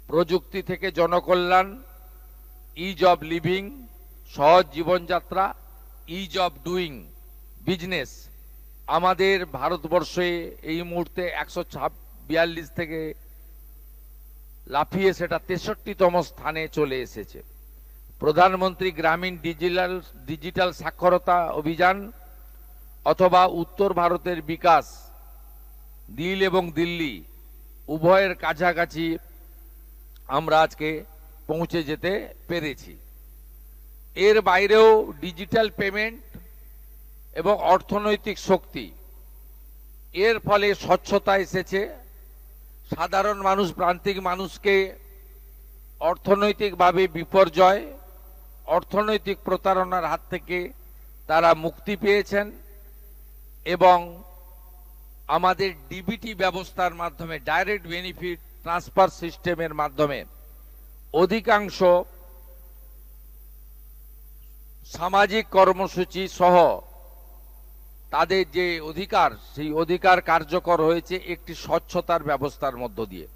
প্রযুক্তি থেকে Janakalyan, ease of living, সহজ জীবনযাত্রা, ইজ অব ডুইং বিজনেস। আমাদের ভারতবর্ষে এই মুহূর্তে 142 থেকে লাফিয়ে সেটা 63তম স্থানে চলে এসেছে। প্রধানমন্ত্রী গ্রামীণ ডিজিটাল সাক্ষরতা অভিযান অথবা উত্তর ভারতের বিকাশ, দিল এবং দিল্লি উভয়ের কাছাকাছি আমরা আজকে পৌঁছে যেতে পেরেছি। এর বাইরেও ডিজিটাল পেমেন্ট এবং অর্থনৈতিক শক্তি, এর ফলে স্বচ্ছতা এসেছে। সাধারণ মানুষ, প্রান্তিক মানুষকে অর্থনৈতিকভাবে বিপর্যয়, অর্থনৈতিক প্রতারণার হাত থেকে তারা মুক্তি পেয়েছেন এবং আমাদের ডিবিটি ব্যবস্থার মাধ্যমে, ডাইরেক্ট বেনিফিট ট্রান্সফার সিস্টেমের মাধ্যমে অধিকাংশ সামাজিক কর্মসূচি সহ তাদের যে অধিকার, সেই অধিকার কার্যকর হয়েছে একটি স্বচ্ছতার ব্যবস্থার মধ্য দিয়ে।